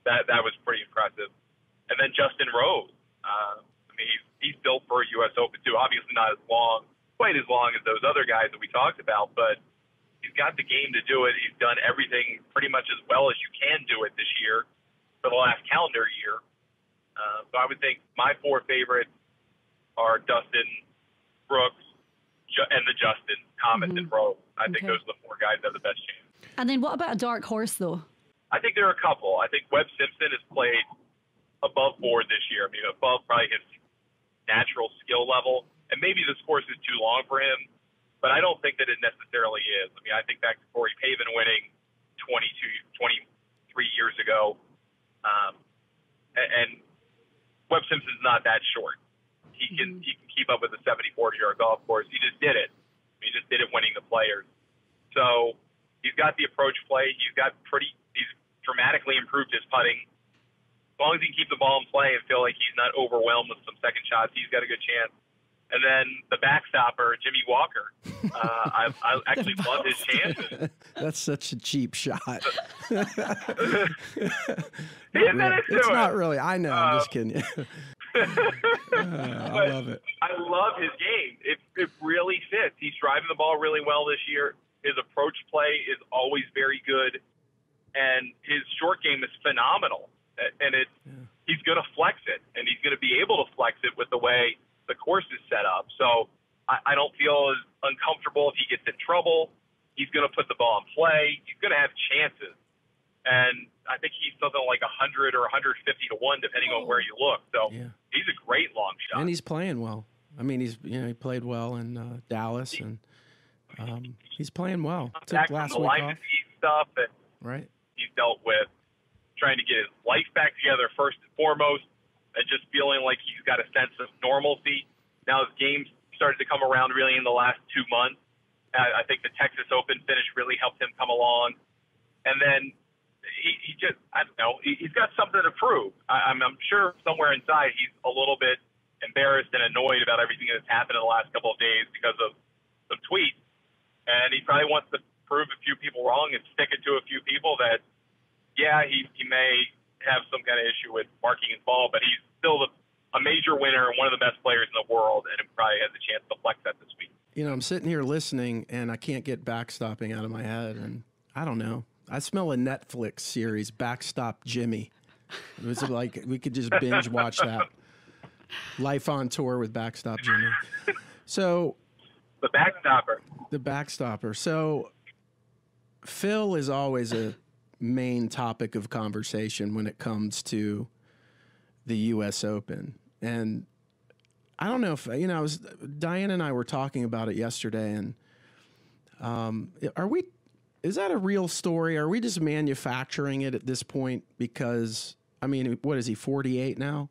That was pretty impressive. And then Justin Rose. I mean, he's built for a U.S. Open too. Obviously not quite as long as those other guys that we talked about, but he's got the game to do it. He's done everything pretty much as well as you can do it this year for the last calendar year. So I would think my 4 favorites are Dustin, Brooks, and the Justin, Thomas, and Rose. I think those are the 4 guys that have the best chance. And then what about a dark horse, though? I think there are a couple. I think Webb Simpson has played above board this year. I mean, above probably his natural skill level. And maybe this course is too long for him, but I don't think that it necessarily is. I mean, I think back to Corey Pavin winning 23 years ago, and Webb Simpson's not that short. He can keep up with a 70-40-yard golf course. He just did it. He just did it winning the Players. So he's got the approach play. He's dramatically improved his putting. As long as he can keep the ball in play and feel like he's not overwhelmed with some second shots, he's got a good chance. And then the backstopper, Jimmy Walker. I actually love his chances. That's such a cheap shot. He admitted to it's it. not really. I know. I'm just kidding. I love it. I love his game. It really fits. He's driving the ball really well this year. His approach play is always very good. And his short game is phenomenal. And he's going to flex it. And he's going to be able to flex it with the way the course is set up. So I don't feel as uncomfortable if he gets in trouble. He's going to put the ball in play. He's going to have chances. And I think he's something like 100 or 150 to 1, depending on where you look. So he's a great long shot. And he's playing well. I mean, he played well in Dallas, and he's playing well. Back Took last from the week line off. stuff that Right. he's dealt with, trying to get his life back together first and foremost, and just feeling like he's got a sense of normalcy. Now his game's started to come around really in the last 2 months. I think the Texas Open finish really helped him come along. And then he just, I don't know, he's got something to prove. I'm sure somewhere inside he's a little bit embarrassed and annoyed about everything that's happened in the last couple of days because of some tweets. And he probably wants to prove a few people wrong and stick it to a few people that, yeah, he may have some kind of issue with marking his ball, but he's still a major winner and one of the best players in the world, and probably has a chance to flex that this week. I'm sitting here listening, and I can't get backstopping out of my head, and I don't know. I smell a Netflix series, Backstop Jimmy. It was like we could just binge watch that. Life on Tour with Backstop Jimmy. So The backstopper. the backstopper. So Phil is always a main topic of conversation when it comes to the U.S. Open. And I don't know if, Diane and I were talking about it yesterday, and is that a real story? Are we just manufacturing it at this point? Because, what is he, 48 now?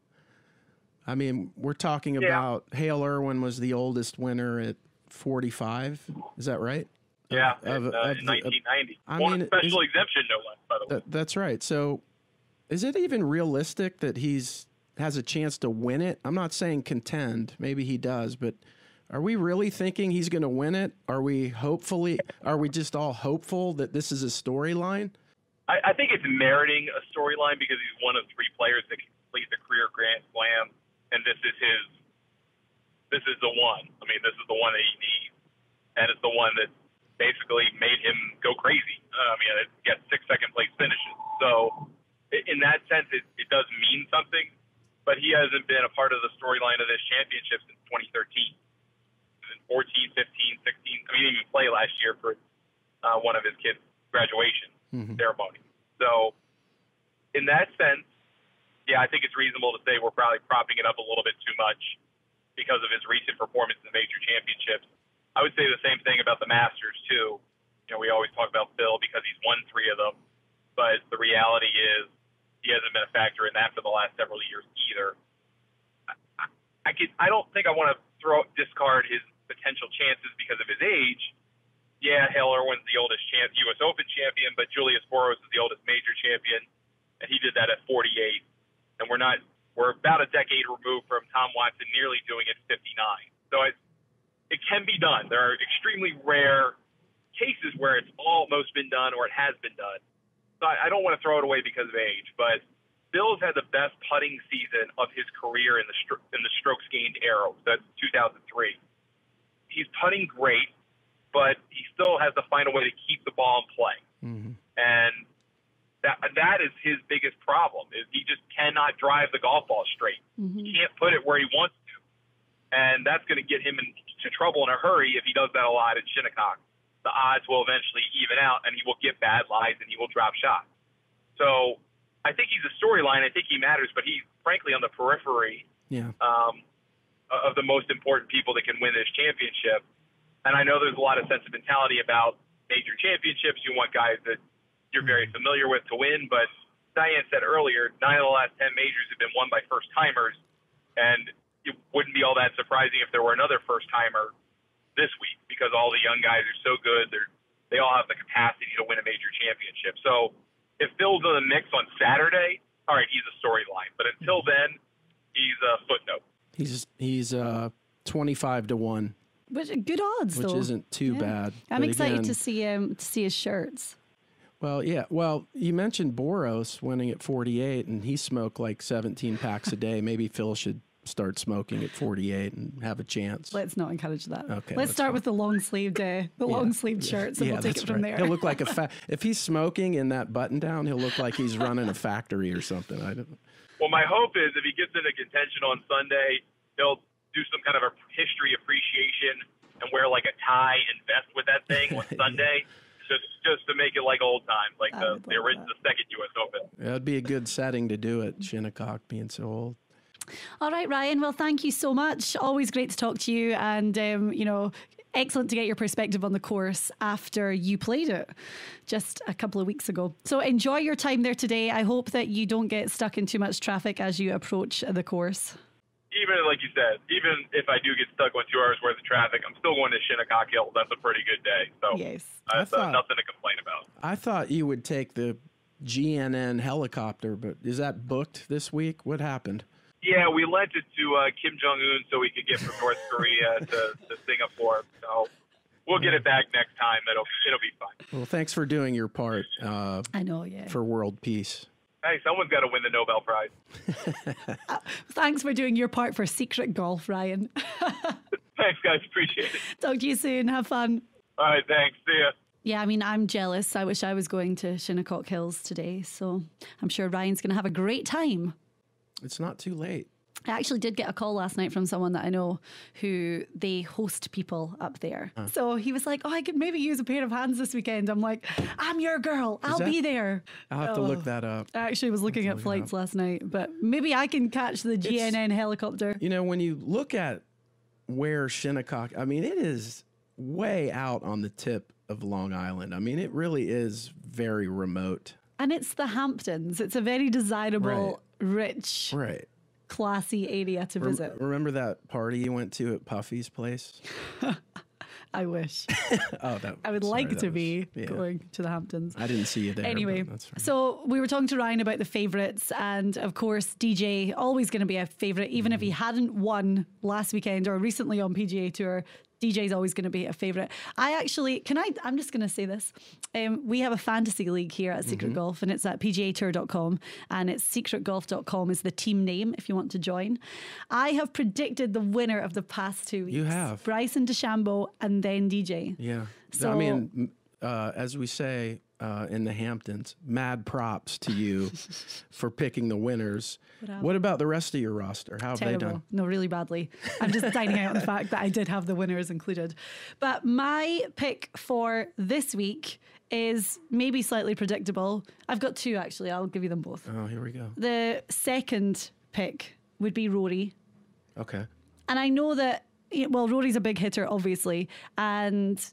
We're talking about Hale Irwin was the oldest winner at 45. Is that right? Yeah, in 1990. Special exemption, no less, by the way. That's right. So is it even realistic that has a chance to win it? I'm not saying contend. Maybe he does, but are we really thinking he's going to win it? Are we just all hopeful that this is a storyline? I think it's meriting a storyline because he's one of 3 players that can complete the career Grand Slam, and this is the one. This is the one that he needs, and it's the one that basically made him go crazy. It gets 6 second-place finishes. So in that sense, it does mean something, but he hasn't been a part of the storyline of this championship since 2013. In 14, 15, 16. He didn't even play last year for one of his kids' graduation ceremony. So in that sense, yeah, I think it's reasonable to say we're probably propping it up a little bit too much because of his recent performance in the major championships. I would say the same thing about the Masters, too. We always talk about Phil because he's won 3 of them, but the reality is he hasn't been a factor in that for the last several years either. I don't think I want to discard his potential chances because of his age. Yeah, Hale Irwin's the oldest U.S. Open champion, but Julius Boros is the oldest major champion, and he did that at 48. And we're about a decade removed from Tom Watson nearly doing it at 59. So it can be done. There are extremely rare cases where it's almost been done or it has been done. So I don't want to throw it away because of age, but Phil's had the best putting season of his career in the strokes gained era. That's 2003. He's putting great, but he still has to find a way to keep the ball in play. And that is his biggest problem, is he just cannot drive the golf ball straight. He can't put it where he wants to. And that's going to get him into trouble in a hurry if he does that a lot at Shinnecock. The odds will eventually even out, and he will get bad lies, and he will drop shots. So I think he's a storyline. I think he matters, but he's frankly on the periphery of the most important people that can win this championship. And I know there's a lot of sentimentality about major championships. You want guys that you're very familiar with to win, but Diane said earlier, 9 of the last 10 majors have been won by first-timers, and it wouldn't be all that surprising if there were another first-timer this week because all the young guys are so good. They all have the capacity to win a major championship. So if Phil's in the mix on Saturday, all right, he's a storyline. But until then, he's a footnote. He's 25-1. Which good odds, which though. Isn't too bad. I'm excited to see his shirts. Well, yeah. Well, you mentioned Boros winning at 48, and he smoked like 17 packs a day. Maybe Phil should start smoking at 48 and have a chance. Let's not encourage that. Okay, let's start with the long-sleeved shirts, and we'll take it from there. He'll look like if he's smoking in that button-down, he'll look like he's running a factory or something. Well, my hope is if he gets into contention on Sunday, he'll do some kind of a history appreciation and wear like a tie and vest with that thing on Sunday. Just to make it like old times, like the second U.S. Open. That'd be a good setting to do it, Shinnecock being so old. All right, Ryan. Well, thank you so much. Always great to talk to you, and excellent to get your perspective on the course after you played it just a couple of weeks ago. So enjoy your time there today. I hope that you don't get stuck in too much traffic as you approach the course. Even like you said, even if I do get stuck on 2 hours worth of traffic, I'm still going to Shinnecock Hill. That's a pretty good day. So yes. That's nothing to complain about. I thought you would take the GNN helicopter, but is that booked this week? What happened? Yeah, we lent it to Kim Jong-un so we could get from North Korea to Singapore. So we'll get it back next time. It'll be fine. Well, thanks for doing your part. I know, yeah. For world peace. Hey, someone's got to win the Nobel Prize. Thanks for doing your part for Secret Golf, Ryan. Thanks, guys. Appreciate it. Talk to you soon. Have fun. All right, thanks. See ya. Yeah, I mean, I'm jealous. I wish I was going to Shinnecock Hills today. So I'm sure Ryan's going to have a great time. It's not too late. I actually did get a call last night from someone that I know who they host people up there. So he was like, oh, I could maybe use a pair of hands this weekend. I'm like, I'm your girl. I'll be there. I'll have to look that up. I actually was looking at flights last night, but maybe I can catch the GNN helicopter. You know, when you look at where Shinnecock, I mean, it is way out on the tip of Long Island. I mean, it really is very remote. And it's the Hamptons. It's a very desirable, rich, Right. classy area to visit. Remember that party you went to at Puffy's place? I wish. I would like to be going to the Hamptons. I didn't see you there. Anyway, that's fine. so we were talking to Ryan about the favourites, and of course, DJ always going to be a favourite, even if he hadn't won last weekend or recently on PGA Tour. DJ's always going to be a favourite. I'm just going to say this. We have a fantasy league here at Secret Golf, and it's at pgatour.com, and it's secretgolf.com is the team name if you want to join. I have predicted the winner of the past 2 weeks. You have. Bryson DeChambeau and then DJ. Yeah. So, I mean, as we say in the Hamptons, mad props to you for picking the winners. What about the rest of your roster? How have they done? No, really badly. I'm just dining out on the fact that I did have the winners included. But my pick for this week is maybe slightly predictable. I've got two, actually. I'll give you them both. Oh, here we go. The second pick would be Rory. Okay. And I know that, well, Rory's a big hitter, obviously. And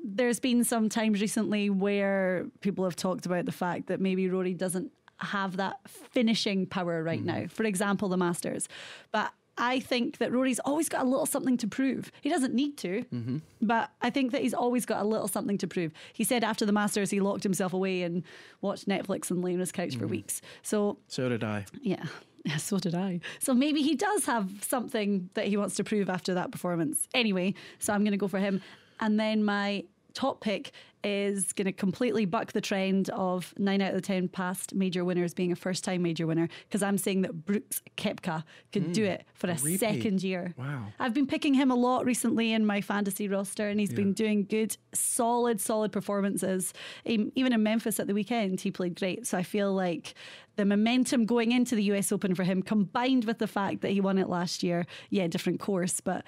there's been some times recently where people have talked about the fact that maybe Rory doesn't have that finishing power right now. For example, the Masters. But I think that Rory's always got a little something to prove. He doesn't need to, but I think that he's always got a little something to prove. He said after the Masters, he locked himself away and watched Netflix and lay on his couch for weeks. So did I. Yeah. Yeah, so did I. So maybe he does have something that he wants to prove after that performance. Anyway, so I'm going to go for him. And then my top pick is going to completely buck the trend of 9 out of the 10 past major winners being a first-time major winner, because I'm saying that Brooks Koepka could do it for a second year. Wow. I've been picking him a lot recently in my fantasy roster, and he's been doing good, solid performances. Even in Memphis at the weekend, he played great. So I feel like the momentum going into the US Open for him, combined with the fact that he won it last year, different course, but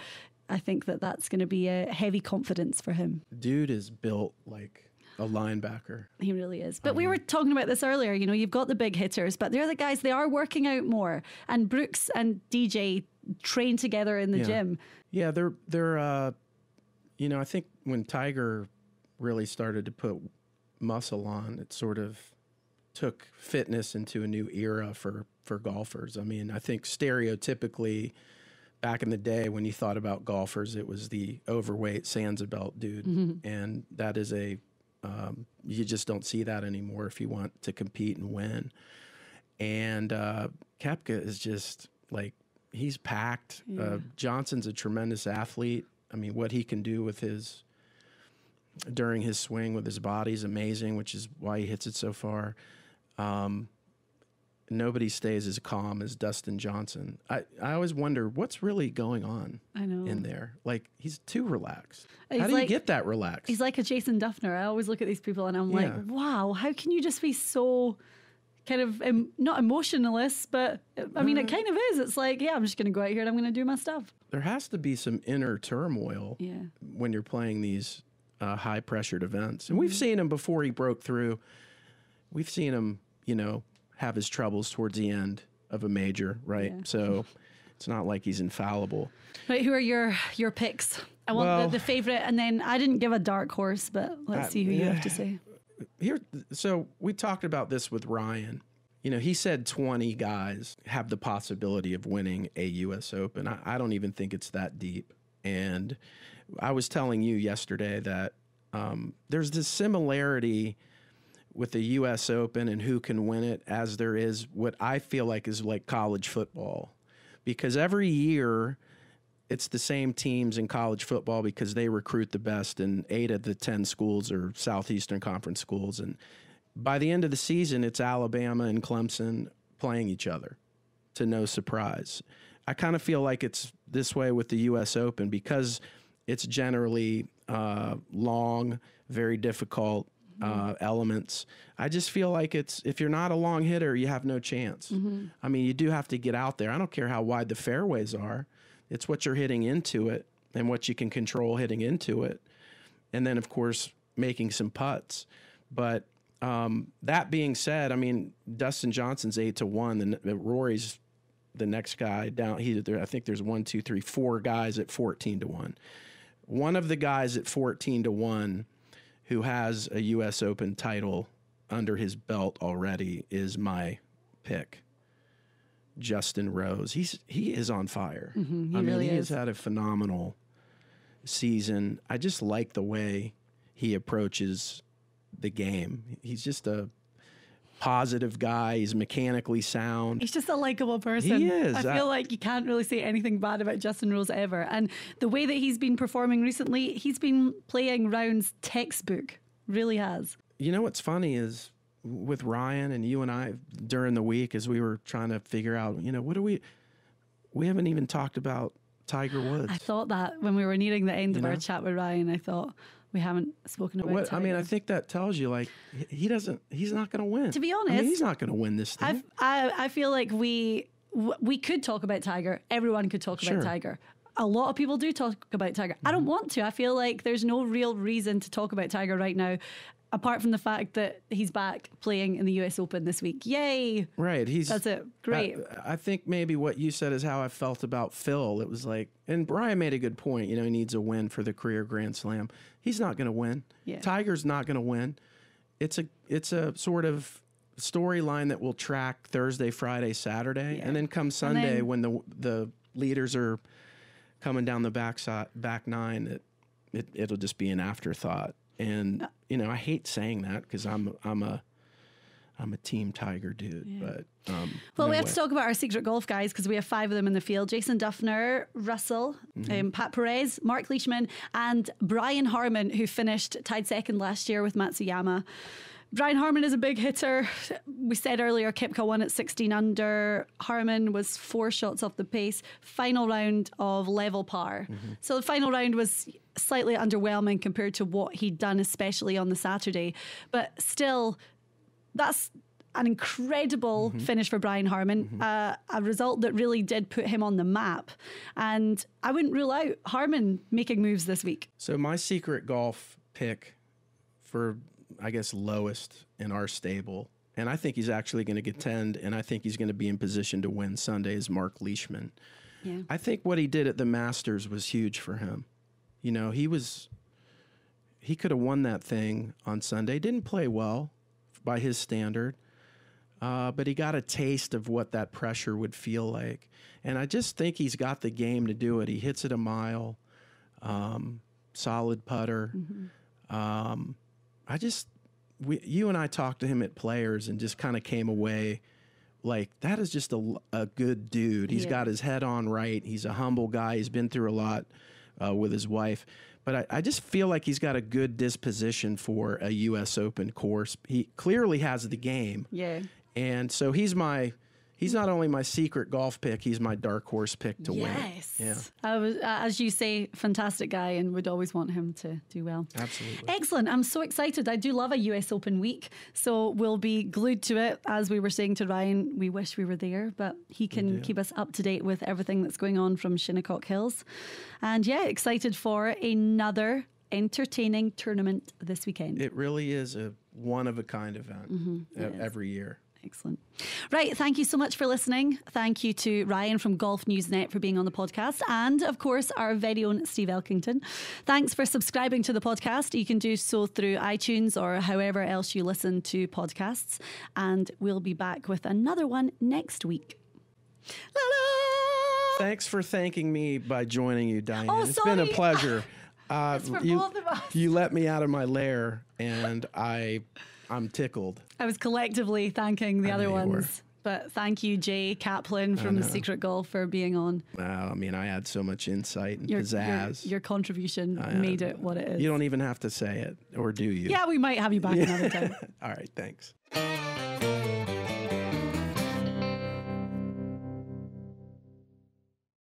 I think that that's going to be a heavy confidence for him. Dude is built like a linebacker. He really is. But we were talking about this earlier. You know, you've got the big hitters, but they're the guys, they are working out more. And Brooks and DJ train together in the gym. Yeah, they're you know, I think when Tiger really started to put muscle on, it sort of took fitness into a new era for golfers. I mean, I think stereotypically back in the day when you thought about golfers, it was the overweight Sansa dude. And that is you just don't see that anymore if you want to compete and win. And Koepka is just like, he's packed. Johnson's a tremendous athlete. I mean, what he can do with during his swing with his body is amazing, which is why he hits it so far. Nobody stays as calm as Dustin Johnson. I always wonder what's really going on in there. Like, he's too relaxed. How do you get that relaxed? He's like a Jason Duffner. I always look at these people and I'm like, wow, how can you just be so kind of, not emotionless, but I mean, it kind of is. It's like, I'm just going to go out here and I'm going to do my stuff. There has to be some inner turmoil when you're playing these high-pressured events. And we've seen him before he broke through. We've seen him, you know, have his troubles towards the end of a major, right? So it's not like he's infallible. Right, who are your picks? I want the favorite, and then I didn't give a dark horse, but let's see who you have to say. So we talked about this with Ryan. You know, he said 20 guys have the possibility of winning a U.S. Open. I don't even think it's that deep. And I was telling you yesterday that there's this similarity with the U.S. Open and who can win it as there is what I feel like is like college football. Because every year it's the same teams in college football because they recruit the best, and 8 of the 10 schools are Southeastern Conference schools. And by the end of the season, it's Alabama and Clemson playing each other, to no surprise. I kind of feel like it's this way with the U.S. Open because it's generally long, very difficult, elements. I just feel like if you're not a long hitter, you have no chance. I mean, you do have to get out there. I don't care how wide the fairways are. It's what you're hitting into it and what you can control hitting into it. And then, of course, making some putts. But that being said, I mean, Dustin Johnson's 8-1. Rory's the next guy down. I think there's 4 guys at 14-1. One of the guys at 14-1 who has a U.S. Open title under his belt already is my pick, Justin Rose. He is on fire. He has had a phenomenal season. I just like the way he approaches the game. He's just a positive guy. He's mechanically sound. He's just a likable person. He is. I feel like you can't really say anything bad about Justin Rose ever. And the way that he's been performing recently, he's been playing rounds textbook. Really has. You know what's funny is with Ryan and you and I during the week as we were trying to figure out, what do we haven't even talked about Tiger Woods. I thought that when we were nearing the end of our chat with Ryan, I thought we haven't spoken about Tiger. I mean, I think that tells you, like, he's not going to win. To be honest, I mean, he's not going to win this thing. I feel like we could talk about Tiger. Everyone could talk about Tiger. A lot of people do talk about Tiger. I don't want to. I feel like there's no real reason to talk about Tiger right now, apart from the fact that he's back playing in the US Open this week. Yay! Right. That's it. Great. I think maybe what you said is how I felt about Phil. It was like, and Brian made a good point. He needs a win for the career Grand Slam. He's not going to win. Yeah. Tiger's not going to win. It's a sort of storyline that will track Thursday, Friday, Saturday, and then come Sunday when the leaders are coming down the back nine, it'll just be an afterthought. And I hate saying that because I'm a team Tiger dude. But we have to talk about our secret golf guys because we have 5 of them in the field: Jason Duffner, Russell, Pat Perez, Mark Leishman, and Brian Harman, who finished tied second last year with Matsuyama. Brian Harman is a big hitter. We said earlier, Koepka won at 16 under. Harman was 4 shots off the pace. Final round of level par. So the final round was slightly underwhelming compared to what he'd done, especially on the Saturday. But still, that's an incredible finish for Brian Harman. A result that really did put him on the map. And I wouldn't rule out Harman making moves this week. So my secret golf pick for, I guess, lowest in our stable, and I think he's actually going to contend, and I think he's going to be in position to win Sunday, is Mark Leishman. Yeah. I think what he did at the Masters was huge for him. He could have won that thing on Sunday. Didn't play well by his standard, but he got a taste of what that pressure would feel like. And I just think he's got the game to do it. He hits it a mile, solid putter. You and I talked to him at Players and just kind of came away like, that is just a good dude. He's got his head on right. He's a humble guy. He's been through a lot with his wife. But I just feel like he's got a good disposition for a U.S. Open course. He clearly has the game. Yeah. And so he's not only my secret golf pick, he's my dark horse pick to win. Yes. Yeah. As you say, fantastic guy, and would always want him to do well. Absolutely. Excellent. I'm so excited. I do love a US Open week, so we'll be glued to it. As we were saying to Ryan, we wish we were there, but he can keep us up to date with everything that's going on from Shinnecock Hills. And excited for another entertaining tournament this weekend. It really is a one-of-a-kind event every year. Excellent. Right. Thank you so much for listening. Thank you to Ryan from Golf Newsnet for being on the podcast. And of course, our very own Steve Elkington. Thanks for subscribing to the podcast. You can do so through iTunes or however else you listen to podcasts. And we'll be back with another one next week. La-la! Thanks for thanking me by joining you, Diane. Oh, it's been a pleasure. It's for both of us. You let me out of my lair, and I'm tickled. I was collectively thanking the other ones. But thank you, Jay Kaplan from Secret Golf, for being on. I mean, I had so much insight and pizzazz. Your contribution made it what it is. You don't even have to say it, or do you? Yeah, we might have you back another time. All right, thanks.